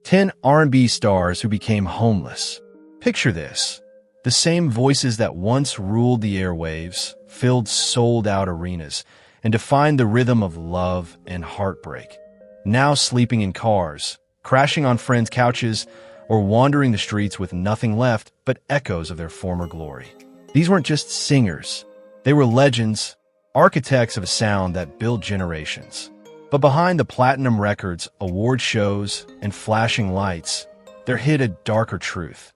10 R&B stars who became homeless. Picture this. The same voices that once ruled the airwaves, filled sold-out arenas, and defined the rhythm of love and heartbreak. Now sleeping in cars, crashing on friends' couches, or wandering the streets with nothing left but echoes of their former glory. These weren't just singers. They were legends, architects of a sound that built generations. But behind the platinum records, award shows, and flashing lights, there hid a darker truth.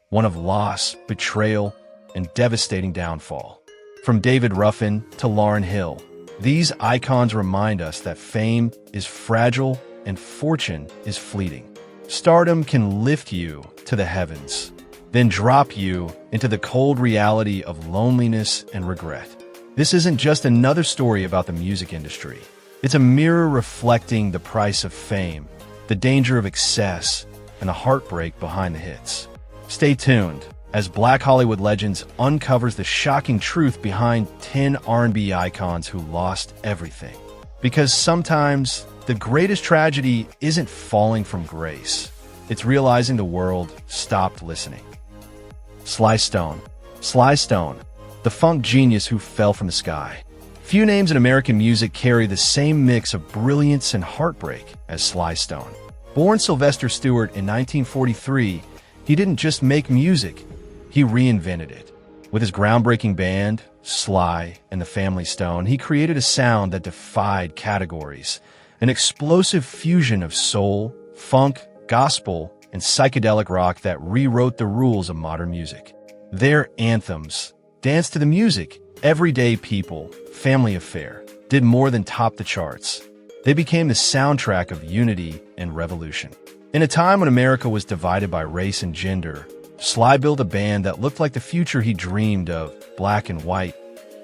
One of loss, betrayal, and devastating downfall. From David Ruffin to Lauryn Hill, these icons remind us that fame is fragile and fortune is fleeting. Stardom can lift you to the heavens, then drop you into the cold reality of loneliness and regret. This isn't just another story about the music industry. It's a mirror reflecting the price of fame, the danger of excess, and the heartbreak behind the hits. Stay tuned as Black Hollywood Legends uncovers the shocking truth behind 10 R&B icons who lost everything. Because sometimes the greatest tragedy isn't falling from grace. It's realizing the world stopped listening. Sly Stone. Sly Stone, the funk genius who fell from the sky. Few names in American music carry the same mix of brilliance and heartbreak as Sly Stone. Born Sylvester Stewart in 1943, he didn't just make music, he reinvented it. With his groundbreaking band, Sly and the Family Stone, he created a sound that defied categories, an explosive fusion of soul, funk, gospel, and psychedelic rock that rewrote the rules of modern music. Their anthems, Dance to the Music, Everyday People, Family Affair, did more than top the charts. They became the soundtrack of unity and revolution. In a time when America was divided by race and gender, Sly built a band that looked like the future he dreamed of, black and white,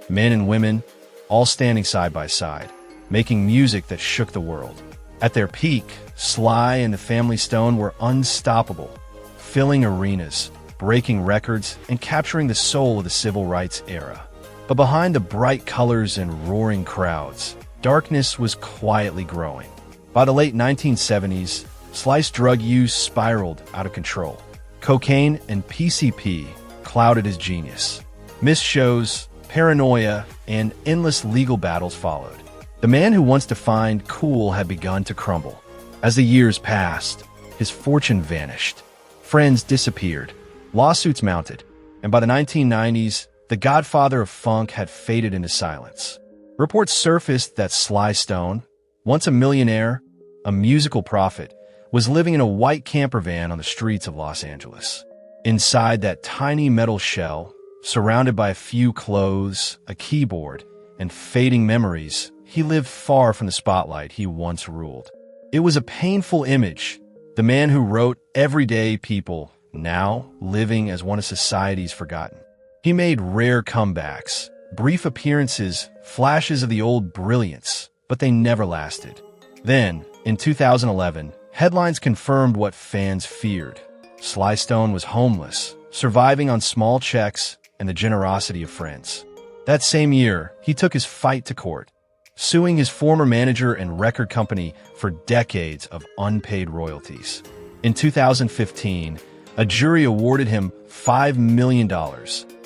men and women, all standing side by side, making music that shook the world. At their peak, Sly and the Family Stone were unstoppable, filling arenas, breaking records, and capturing the soul of the civil rights era. But behind the bright colors and roaring crowds, darkness was quietly growing. By the late 1970s, Sly's drug use spiraled out of control. Cocaine and PCP clouded his genius. Missed shows, paranoia, and endless legal battles followed. The man who once defined cool had begun to crumble. As the years passed, his fortune vanished. Friends disappeared. Lawsuits mounted. And by the 1990s, the godfather of funk had faded into silence. Reports surfaced that Sly Stone, once a millionaire, a musical prophet, was living in a white camper van on the streets of Los Angeles. Inside that tiny metal shell, surrounded by a few clothes, a keyboard, and fading memories, he lived far from the spotlight he once ruled. It was a painful image. The man who wrote Everyday People, now living as one of society's forgotten. He made rare comebacks, brief appearances, flashes of the old brilliance, but they never lasted. Then, in 2011, headlines confirmed what fans feared. Sly Stone was homeless, surviving on small checks and the generosity of friends. That same year, he took his fight to court, suing his former manager and record company for decades of unpaid royalties. In 2015, a jury awarded him $5 million,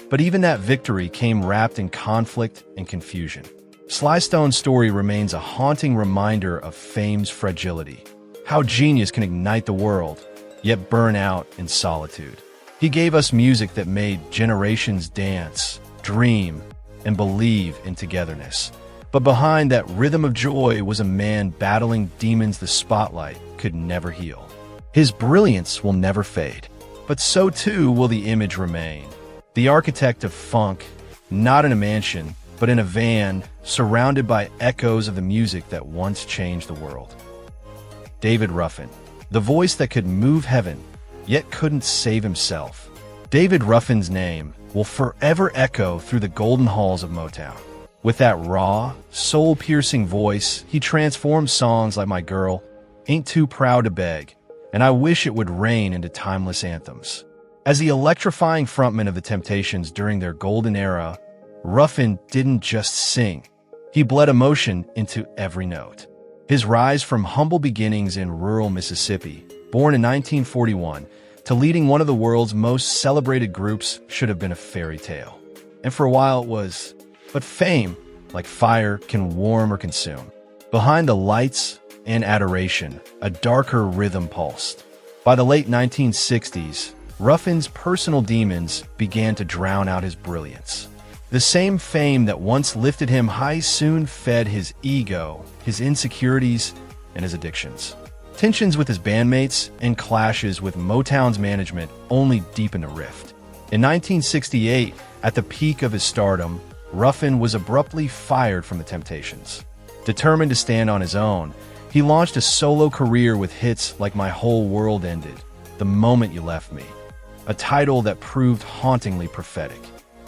but even that victory came wrapped in conflict and confusion. Sly Stone's story remains a haunting reminder of fame's fragility, how genius can ignite the world, yet burn out in solitude. He gave us music that made generations dance, dream, and believe in togetherness. But behind that rhythm of joy was a man battling demons the spotlight could never heal. His brilliance will never fade, but so too will the image remain. The architect of funk, not in a mansion, but in a van, surrounded by echoes of the music that once changed the world. David Ruffin, the voice that could move heaven, yet couldn't save himself. David Ruffin's name will forever echo through the golden halls of Motown. With that raw, soul-piercing voice, he transformed songs like My Girl, Ain't Too Proud to Beg, and I Wish It Would Rain into timeless anthems. As the electrifying frontman of the Temptations during their golden era, Ruffin didn't just sing. He bled emotion into every note. His rise from humble beginnings in rural Mississippi born in 1941, to leading one of the world's most celebrated groups should have been a fairy tale. And for a while it was. But fame, like fire, can warm or consume. Behind the lights and adoration, a darker rhythm pulsed. By the late 1960s, Ruffin's personal demons began to drown out his brilliance. The same fame that once lifted him high soon fed his ego, his insecurities, and his addictions. Tensions with his bandmates and clashes with Motown's management only deepened the rift. In 1968, at the peak of his stardom, Ruffin was abruptly fired from the Temptations. Determined to stand on his own, he launched a solo career with hits like My Whole World Ended, The Moment You Left Me, a title that proved hauntingly prophetic.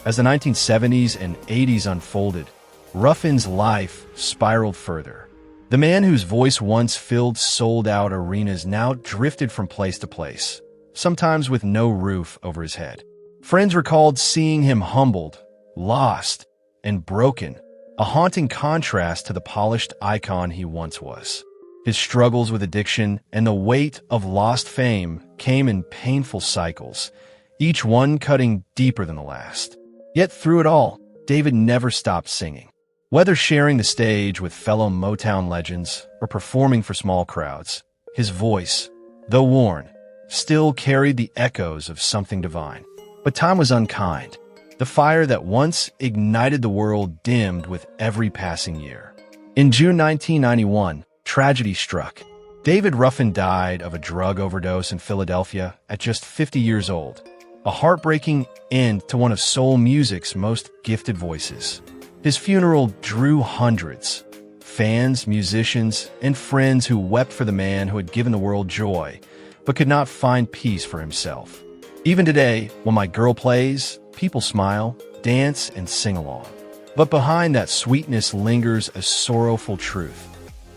As the 1970s and 80s unfolded, Ruffin's life spiraled further. The man whose voice once filled sold-out arenas now drifted from place to place, sometimes with no roof over his head. Friends recalled seeing him humbled, lost, and broken, a haunting contrast to the polished icon he once was. His struggles with addiction and the weight of lost fame came in painful cycles, each one cutting deeper than the last. Yet through it all, David never stopped singing. Whether sharing the stage with fellow Motown legends or performing for small crowds, his voice, though worn, still carried the echoes of something divine. But time was unkind. The fire that once ignited the world dimmed with every passing year. In June 1991, tragedy struck. David Ruffin died of a drug overdose in Philadelphia at just 50 years old, a heartbreaking end to one of soul music's most gifted voices. His funeral drew hundreds, fans, musicians, and friends who wept for the man who had given the world joy, but could not find peace for himself. Even today, when My Girl plays, people smile, dance, and sing along. But behind that sweetness lingers a sorrowful truth.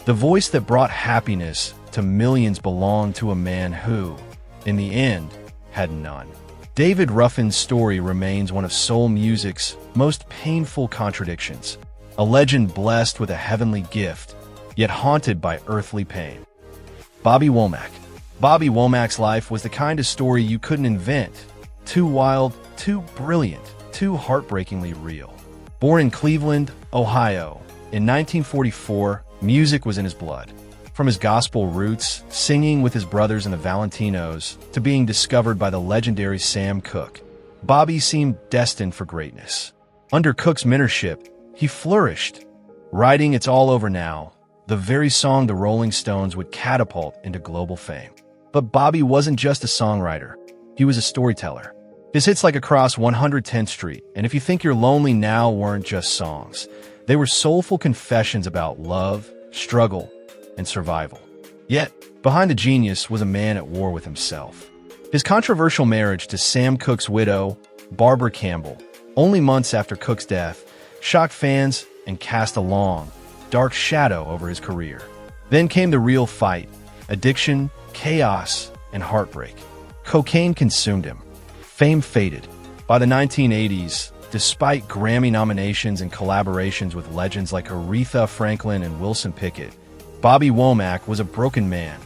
The voice that brought happiness to millions belonged to a man who, in the end, had none. David Ruffin's story remains one of soul music's most painful contradictions, a legend blessed with a heavenly gift, yet haunted by earthly pain. Bobby Womack. Bobby Womack's life was the kind of story you couldn't invent. Too wild, too brilliant, too heartbreakingly real. Born in Cleveland, Ohio, in 1944, music was in his blood. From his gospel roots, singing with his brothers in the Valentinos, to being discovered by the legendary Sam Cooke, Bobby seemed destined for greatness. Under Cooke's mentorship, he flourished, writing It's All Over Now, the very song the Rolling Stones would catapult into global fame. But Bobby wasn't just a songwriter, he was a storyteller. His hits like Across 110th Street and If You Think You're Lonely Now weren't just songs. They were soulful confessions about love, struggle, and survival. Yet, behind the genius was a man at war with himself. His controversial marriage to Sam Cooke's widow, Barbara Campbell, only months after Cooke's death, shocked fans and cast a long, dark shadow over his career. Then came the real fight: addiction, chaos, and heartbreak. Cocaine consumed him. Fame faded. By the 1980s, despite Grammy nominations and collaborations with legends like Aretha Franklin and Wilson Pickett, Bobby Womack was a broken man,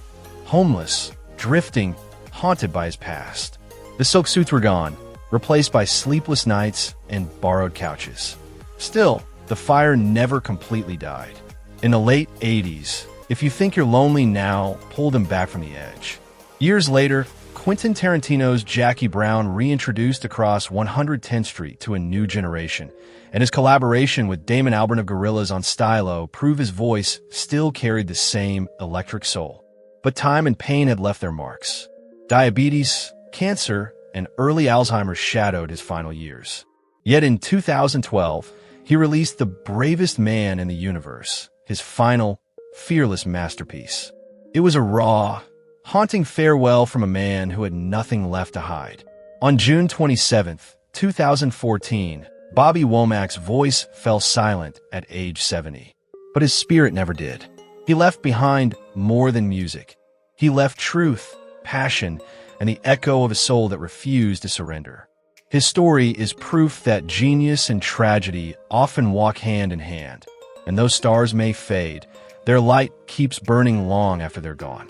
homeless, drifting, haunted by his past. The silk suits were gone, replaced by sleepless nights and borrowed couches. Still, the fire never completely died. In the late 80s, If You Think You're Lonely Now pulled him back from the edge. Years later, Quentin Tarantino's Jackie Brown reintroduced Across 110th Street to a new generation, and his collaboration with Damon Albarn of Gorillaz on Stylo proved his voice still carried the same electric soul. But time and pain had left their marks. Diabetes, cancer, and early Alzheimer's shadowed his final years. Yet in 2012, he released The Bravest Man in the Universe, his final, fearless masterpiece. It was a raw, haunting farewell from a man who had nothing left to hide. On June 27, 2014, Bobby Womack's voice fell silent at age 70. But his spirit never did. He left behind more than music. He left truth, passion, and the echo of a soul that refused to surrender. His story is proof that genius and tragedy often walk hand in hand, and though stars may fade, their light keeps burning long after they're gone.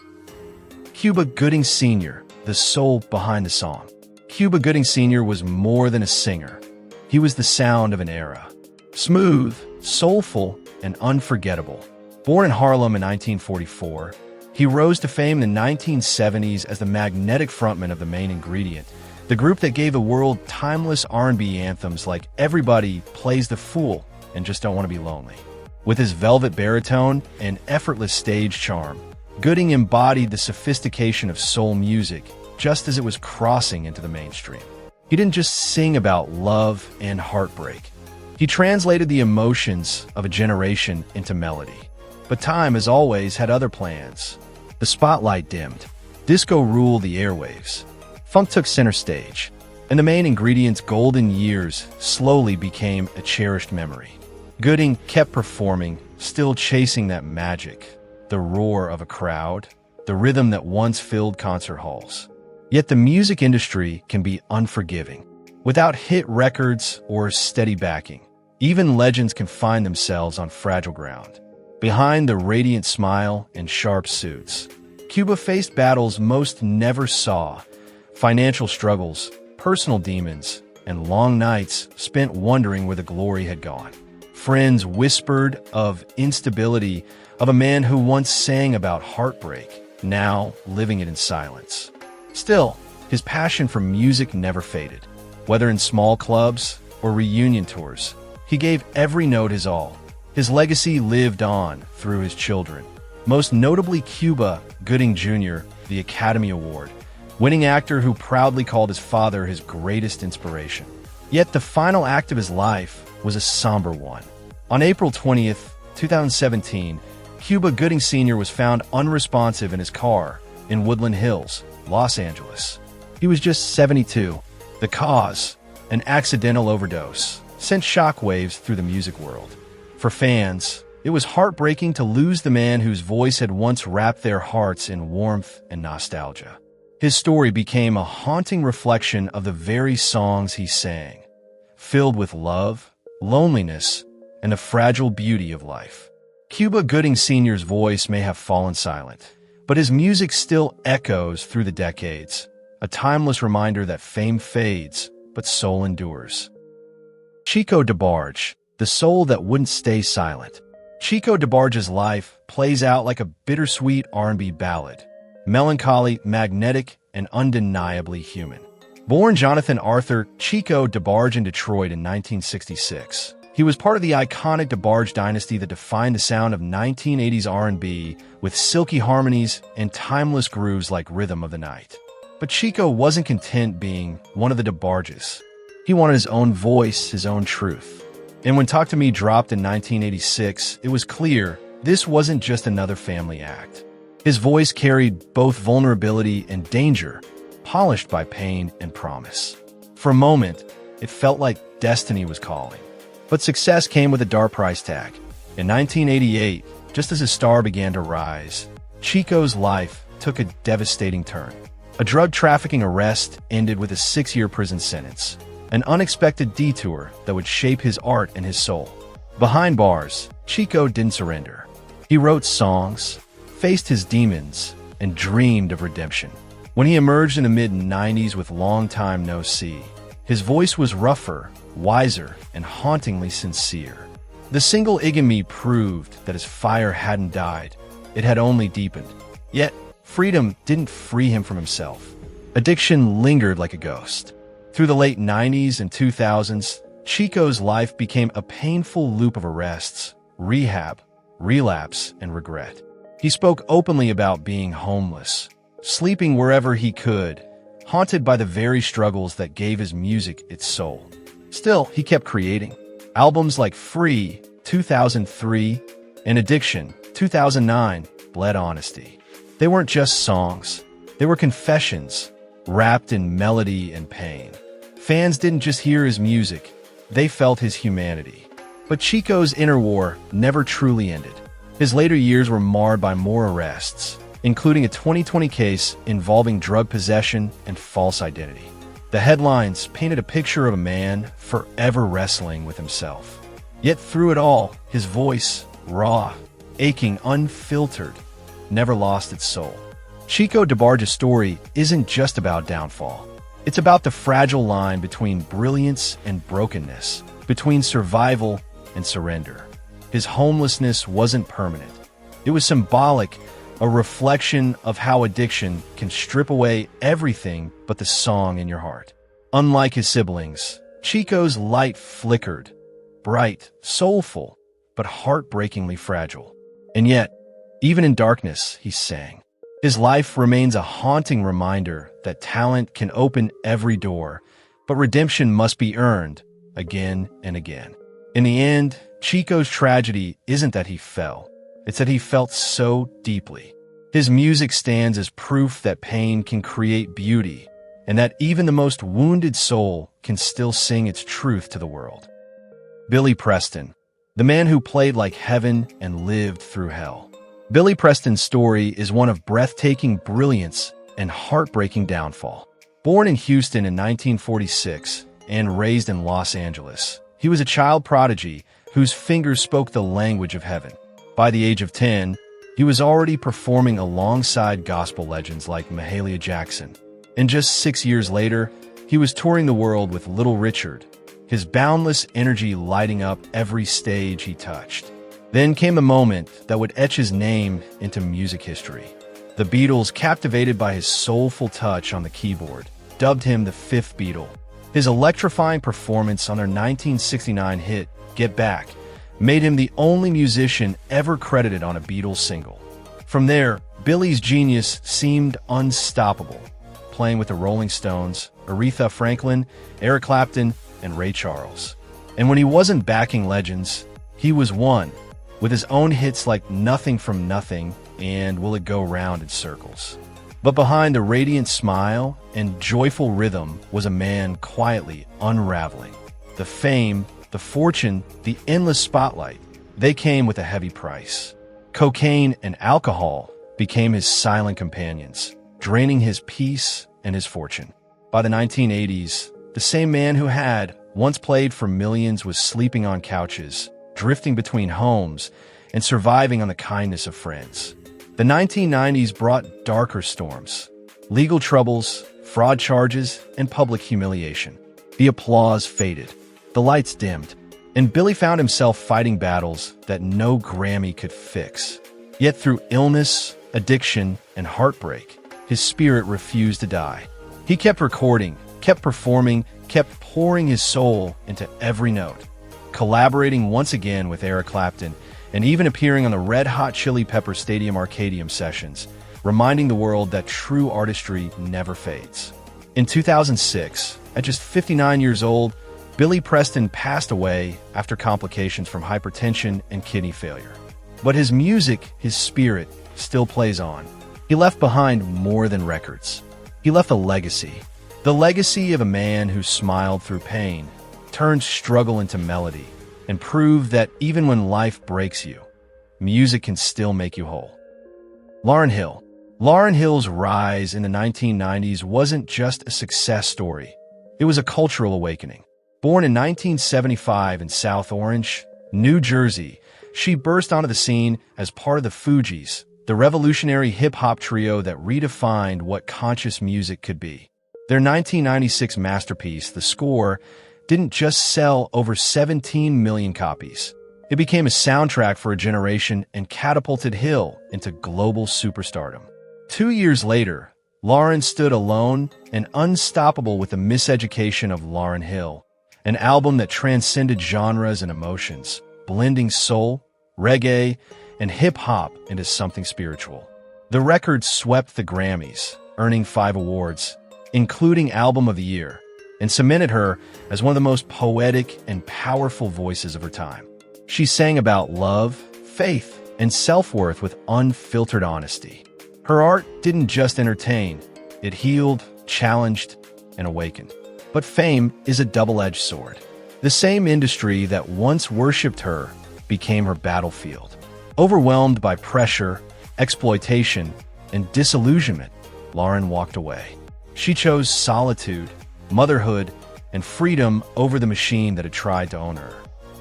Cuba Gooding Sr., the soul behind the song. Cuba Gooding Sr. was more than a singer. He was the sound of an era. Smooth, soulful, and unforgettable. Born in Harlem in 1944, he rose to fame in the 1970s as the magnetic frontman of The Main Ingredient, the group that gave the world timeless R&B anthems like Everybody Plays the Fool and Just Don't Want to Be Lonely. With his velvet baritone and effortless stage charm, Gooding embodied the sophistication of soul music just as it was crossing into the mainstream. He didn't just sing about love and heartbreak. He translated the emotions of a generation into melody. But time, as always, had other plans. The spotlight dimmed. Disco ruled the airwaves. Funk took center stage. And The Main Ingredient's golden years slowly became a cherished memory. Gooding kept performing, still chasing that magic. The roar of a crowd. The rhythm that once filled concert halls. Yet the music industry can be unforgiving. Without hit records or steady backing, even legends can find themselves on fragile ground. Behind the radiant smile and sharp suits, Cuba faced battles most never saw, financial struggles, personal demons, and long nights spent wondering where the glory had gone. Friends whispered of instability of a man who once sang about heartbreak, now living it in silence. Still, his passion for music never faded. Whether in small clubs or reunion tours, he gave every note his all. His legacy lived on through his children, most notably Cuba Gooding Jr., the Academy Award, winning actor who proudly called his father his greatest inspiration. Yet the final act of his life was a somber one. On April 20th, 2017, Cuba Gooding Sr. was found unresponsive in his car in Woodland Hills, Los Angeles. He was just 72. The cause, an accidental overdose, sent shockwaves through the music world. For fans, it was heartbreaking to lose the man whose voice had once wrapped their hearts in warmth and nostalgia. His story became a haunting reflection of the very songs he sang, filled with love, loneliness, and the fragile beauty of life. Cuba Gooding Sr.'s voice may have fallen silent, but his music still echoes through the decades, a timeless reminder that fame fades, but soul endures. Chico DeBarge, the soul that wouldn't stay silent. Chico DeBarge's life plays out like a bittersweet R&B ballad, melancholy, magnetic, and undeniably human. Born Jonathan Arthur Chico DeBarge in Detroit in 1966, he was part of the iconic DeBarge dynasty that defined the sound of 1980s R&B with silky harmonies and timeless grooves like Rhythm of the Night. But Chico wasn't content being one of the DeBarges. He wanted his own voice, his own truth. And when Talk to Me dropped in 1986, it was clear this wasn't just another family act. His voice carried both vulnerability and danger, polished by pain and promise. For a moment, it felt like destiny was calling. But success came with a dark price tag. In 1988, just as his star began to rise, Chico's life took a devastating turn. A drug trafficking arrest ended with a 6-year prison sentence, an unexpected detour that would shape his art and his soul. Behind bars, Chico didn't surrender. He wrote songs, faced his demons, and dreamed of redemption. When he emerged in the mid-90s with Long Time No See, his voice was rougher, wiser, and hauntingly sincere. The single Ig Me proved that his fire hadn't died, it had only deepened. Yet, freedom didn't free him from himself. Addiction lingered like a ghost. Through the late 90s and 2000s, Chico's life became a painful loop of arrests, rehab, relapse, and regret. He spoke openly about being homeless, sleeping wherever he could, haunted by the very struggles that gave his music its soul. Still, he kept creating. Albums like Free, 2003, and Addiction, 2009, bled honesty. They weren't just songs. They were confessions, wrapped in melody and pain. Fans didn't just hear his music, they felt his humanity. But Chico's inner war never truly ended. His later years were marred by more arrests, including a 2020 case involving drug possession and false identity. The headlines painted a picture of a man forever wrestling with himself. Yet through it all, his voice, raw, aching, unfiltered, never lost its soul. Chico DeBarge's story isn't just about downfall. It's about the fragile line between brilliance and brokenness, between survival and surrender. His homelessness wasn't permanent. It was symbolic, a reflection of how addiction can strip away everything but the song in your heart. Unlike his siblings, Chico's light flickered, bright, soulful, but heartbreakingly fragile. And yet, even in darkness, he sang. His life remains a haunting reminder that talent can open every door, but redemption must be earned again and again. In the end, Chico's tragedy isn't that he fell, it's that he felt so deeply. His music stands as proof that pain can create beauty, and that even the most wounded soul can still sing its truth to the world. Billy Preston, the man who played like heaven and lived through hell. Billy Preston's story is one of breathtaking brilliance and heartbreaking downfall. Born in Houston in 1946 and raised in Los Angeles, he was a child prodigy whose fingers spoke the language of heaven. By the age of 10, he was already performing alongside gospel legends like Mahalia Jackson. And just 6 years later, he was touring the world with Little Richard, his boundless energy lighting up every stage he touched. Then came a moment that would etch his name into music history. The Beatles, captivated by his soulful touch on the keyboard, dubbed him the Fifth Beatle. His electrifying performance on their 1969 hit, Get Back, made him the only musician ever credited on a Beatles single. From there, Billy's genius seemed unstoppable, playing with the Rolling Stones, Aretha Franklin, Eric Clapton, and Ray Charles. And when he wasn't backing legends, he was one, with his own hits like Nothing from Nothing and Will It Go Round in Circles. But behind the radiant smile and joyful rhythm was a man quietly unraveling. The fame, the fortune, the endless spotlight, they came with a heavy price. Cocaine and alcohol became his silent companions, draining his peace and his fortune. By the 1980s, the same man who had once played for millions was sleeping on couches, drifting between homes, and surviving on the kindness of friends. The 1990s brought darker storms, legal troubles, fraud charges, and public humiliation. The applause faded, the lights dimmed, and Billy found himself fighting battles that no Grammy could fix. Yet through illness, addiction, and heartbreak, his spirit refused to die. He kept recording, kept performing, kept pouring his soul into every note, collaborating once again with Eric Clapton, and even appearing on the Red Hot Chili Peppers Stadium Arcadium sessions, reminding the world that true artistry never fades. In 2006, at just 59 years old, Billy Preston passed away after complications from hypertension and kidney failure. But his music, his spirit, still plays on. He left behind more than records. He left a legacy. The legacy of a man who smiled through pain, turned struggle into melody, and proved that even when life breaks you, music can still make you whole. Lauryn Hill. Lauryn Hill's rise in the 1990s wasn't just a success story. It was a cultural awakening. Born in 1975 in South Orange, New Jersey, she burst onto the scene as part of the Fugees, the revolutionary hip-hop trio that redefined what conscious music could be. Their 1996 masterpiece, The Score, didn't just sell over 17 million copies. It became a soundtrack for a generation and catapulted Hill into global superstardom. 2 years later, Lauryn stood alone and unstoppable with The Miseducation of Lauryn Hill, an album that transcended genres and emotions, blending soul, reggae, and hip-hop into something spiritual. The record swept the Grammys, earning 5 awards, including Album of the Year, and cemented her as one of the most poetic and powerful voices of her time. She sang about love, faith, and self-worth with unfiltered honesty. Her art didn't just entertain, it healed, challenged, and awakened. But fame is a double-edged sword. The same industry that once worshipped her became her battlefield. Overwhelmed by pressure, exploitation, and disillusionment, Lauryn walked away. She chose solitude, motherhood, and freedom over the machine that had tried to own her.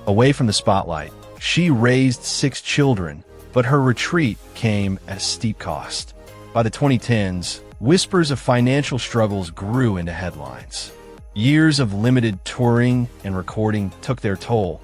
Away from the spotlight, she raised 6 children, but her retreat came at a steep cost. By the 2010s, whispers of financial struggles grew into headlines. Years of limited touring and recording took their toll,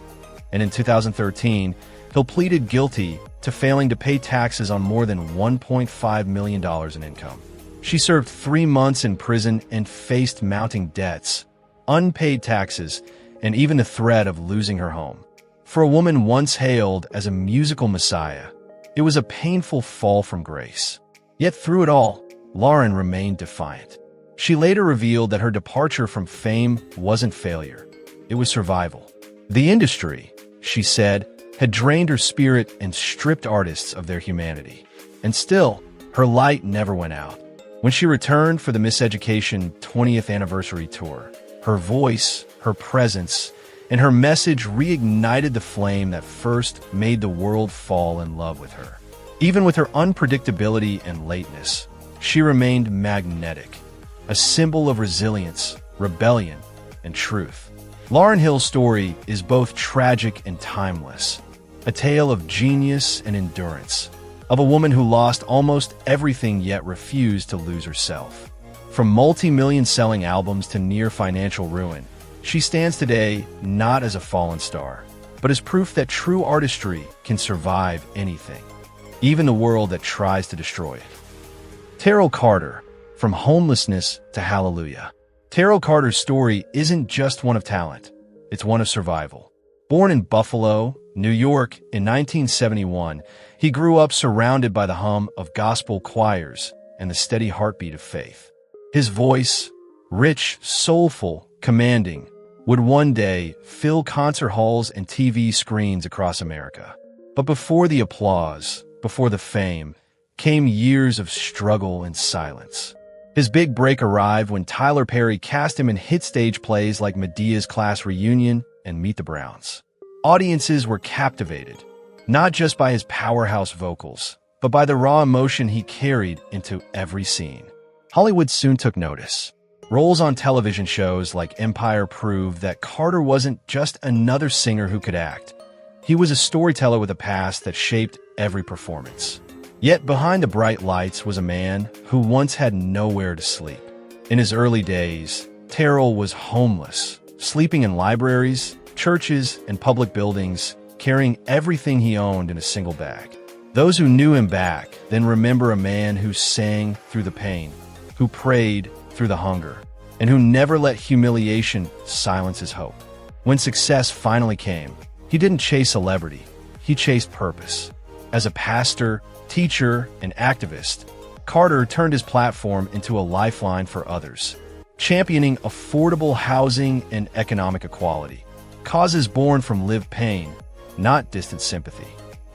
and in 2013, Hill pleaded guilty to failing to pay taxes on more than $1.5 million in income. She served 3 months in prison and faced mounting debts, unpaid taxes, and even the threat of losing her home. For a woman once hailed as a musical messiah, it was a painful fall from grace. Yet through it all, Lauren remained defiant. She later revealed that her departure from fame wasn't failure. It was survival. The industry, she said, had drained her spirit and stripped artists of their humanity. And still, her light never went out. When she returned for the Miseducation 20th anniversary tour, her voice, her presence, and her message reignited the flame that first made the world fall in love with her. Even with her unpredictability and lateness, she remained magnetic, a symbol of resilience, rebellion, and truth. Lauryn Hill's story is both tragic and timeless, a tale of genius and endurance, of a woman who lost almost everything yet refused to lose herself. From multi-million selling albums to near financial ruin, she stands today not as a fallen star, but as proof that true artistry can survive anything, even the world that tries to destroy it. Terrell Carter, from homelessness to hallelujah. Terrell Carter's story isn't just one of talent, it's one of survival. Born in Buffalo, New York in 1971, he grew up surrounded by the hum of gospel choirs and the steady heartbeat of faith. His voice, rich, soulful, commanding, would one day fill concert halls and TV screens across America. But before the applause, before the fame, came years of struggle and silence. His big break arrived when Tyler Perry cast him in hit stage plays like Medea's Class Reunion and Meet the Browns. Audiences were captivated, not just by his powerhouse vocals, but by the raw emotion he carried into every scene. Hollywood soon took notice. Roles on television shows like Empire proved that Carter wasn't just another singer who could act. He was a storyteller with a past that shaped every performance. Yet behind the bright lights was a man who once had nowhere to sleep. In his early days, Terrell was homeless, sleeping in libraries, churches, and public buildings, carrying everything he owned in a single bag. Those who knew him back then remember a man who sang through the pain, who prayed through the hunger, and who never let humiliation silence his hope. When success finally came, he didn't chase celebrity, he chased purpose. As a pastor, teacher, and activist, Carter turned his platform into a lifeline for others, championing affordable housing and economic equality, causes born from lived pain, not distant sympathy.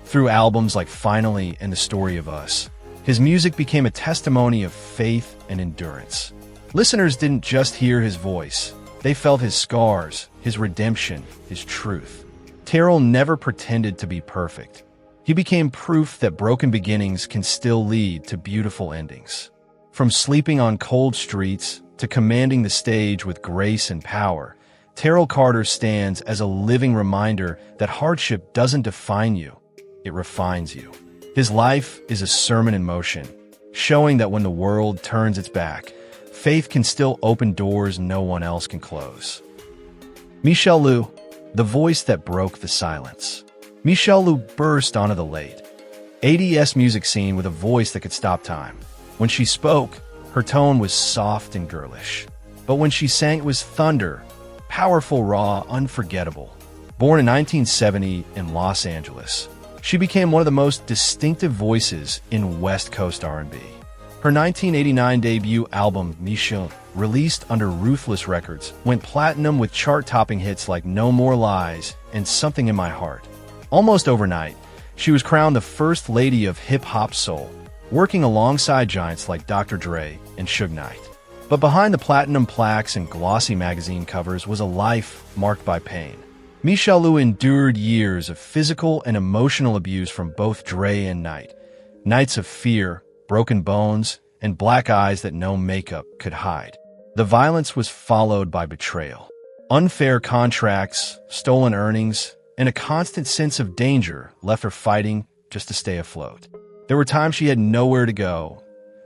Through albums like Finally and The Story of Us, his music became a testimony of faith and endurance. Listeners didn't just hear his voice, they felt his scars, his redemption, his truth. Terrell never pretended to be perfect. He became proof that broken beginnings can still lead to beautiful endings. From sleeping on cold streets to commanding the stage with grace and power, Terrell Carter stands as a living reminder that hardship doesn't define you, it refines you. His life is a sermon in motion, showing that when the world turns its back, faith can still open doors no one else can close. Michelle Liu, the voice that broke the silence. Michelle Liu burst onto the late 80s music scene with a voice that could stop time. When she spoke, her tone was soft and girlish. But when she sang, it was thunder, powerful, raw, unforgettable. Born in 1970 in Los Angeles, she became one of the most distinctive voices in West Coast R&B. Her 1989 debut album, Michelle, released under Ruthless Records, went platinum with chart-topping hits like No More Lies and Something in My Heart. Almost overnight, she was crowned the first lady of hip-hop soul, working alongside giants like Dr. Dre and Suge Knight. But behind the platinum plaques and glossy magazine covers was a life marked by pain. Michelle Liu endured years of physical and emotional abuse from both Dre and Knight. Nights of fear, broken bones, and black eyes that no makeup could hide. The violence was followed by betrayal, unfair contracts, stolen earnings, and a constant sense of danger left her fighting just to stay afloat. There were times she had nowhere to go,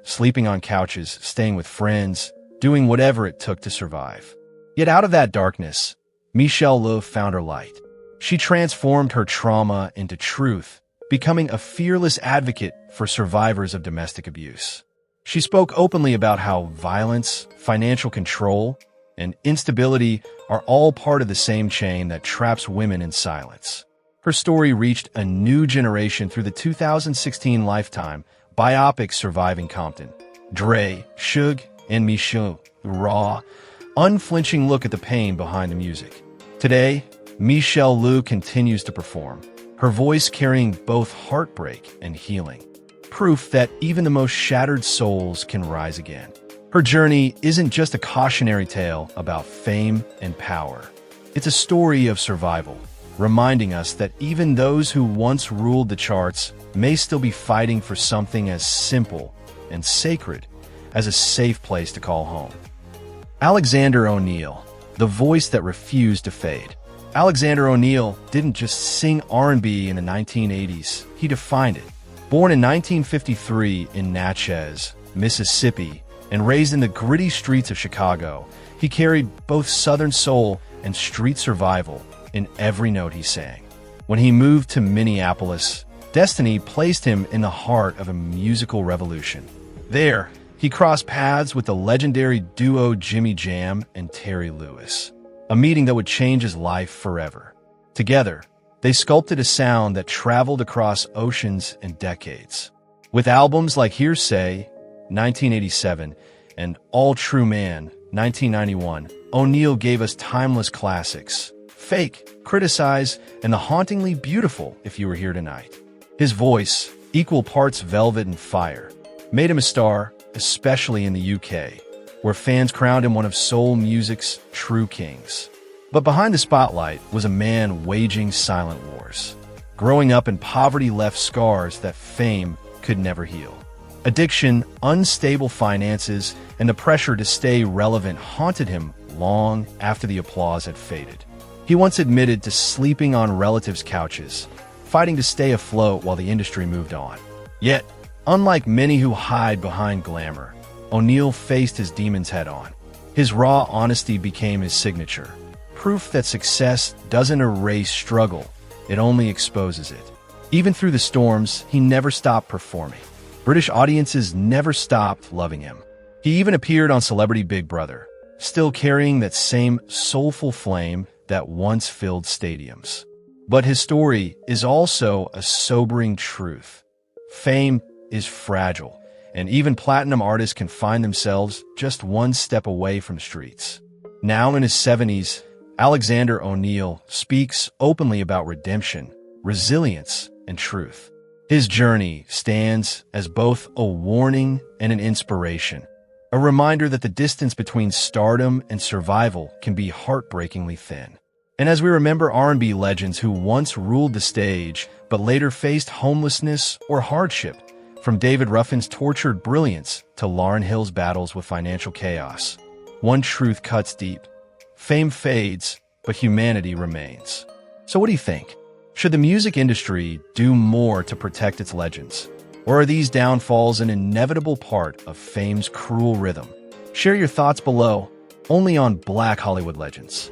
sleeping on couches, staying with friends, doing whatever it took to survive. Yet out of that darkness, Michelle Love found her light. She transformed her trauma into truth, becoming a fearless advocate for survivors of domestic abuse. She spoke openly about how violence, financial control, and instability are all part of the same chain that traps women in silence. Her story reached a new generation through the 2016 Lifetime biopic Surviving Compton. Dre, Suge, and Michelle, raw, unflinching look at the pain behind the music. Today, Michelle Liu continues to perform, her voice carrying both heartbreak and healing. Proof that even the most shattered souls can rise again. Her journey isn't just a cautionary tale about fame and power. It's a story of survival, reminding us that even those who once ruled the charts may still be fighting for something as simple and sacred as a safe place to call home. Alexander O'Neal, the voice that refused to fade. Alexander O'Neal didn't just sing R&B in the 1980s, he defined it. Born in 1953 in Natchez, Mississippi, and raised in the gritty streets of Chicago, he carried both Southern soul and street survival in every note he sang. When he moved to Minneapolis, destiny placed him in the heart of a musical revolution. There, he crossed paths with the legendary duo Jimmy Jam and Terry Lewis, a meeting that would change his life forever. Together, they sculpted a sound that traveled across oceans and decades. With albums like Hearsay, 1987, and All True Man, 1991, O'Neal gave us timeless classics, Fake, Criticize, and the hauntingly beautiful If You Were Here Tonight. His voice, equal parts velvet and fire, made him a star, especially in the UK, where fans crowned him one of soul music's true kings. But behind the spotlight was a man waging silent wars. Growing up in poverty left scars that fame could never heal. Addiction, unstable finances, and the pressure to stay relevant haunted him long after the applause had faded. He once admitted to sleeping on relatives' couches, fighting to stay afloat while the industry moved on. Yet, unlike many who hide behind glamour, O'Neal faced his demons head-on. His raw honesty became his signature, proof that success doesn't erase struggle, it only exposes it. Even through the storms, he never stopped performing. British audiences never stopped loving him. He even appeared on Celebrity Big Brother, still carrying that same soulful flame that once filled stadiums. But his story is also a sobering truth. Fame is fragile, and even platinum artists can find themselves just one step away from the streets. Now in his 70s, Alexander O'Neal speaks openly about redemption, resilience, and truth. His journey stands as both a warning and an inspiration, a reminder that the distance between stardom and survival can be heartbreakingly thin. And as we remember R&B legends who once ruled the stage but later faced homelessness or hardship, from David Ruffin's tortured brilliance to Lauryn Hill's battles with financial chaos, one truth cuts deep. Fame fades, but humanity remains. So what do you think? Should the music industry do more to protect its legends? Or are these downfalls an inevitable part of fame's cruel rhythm? Share your thoughts below, only on Black Hollywood Legends.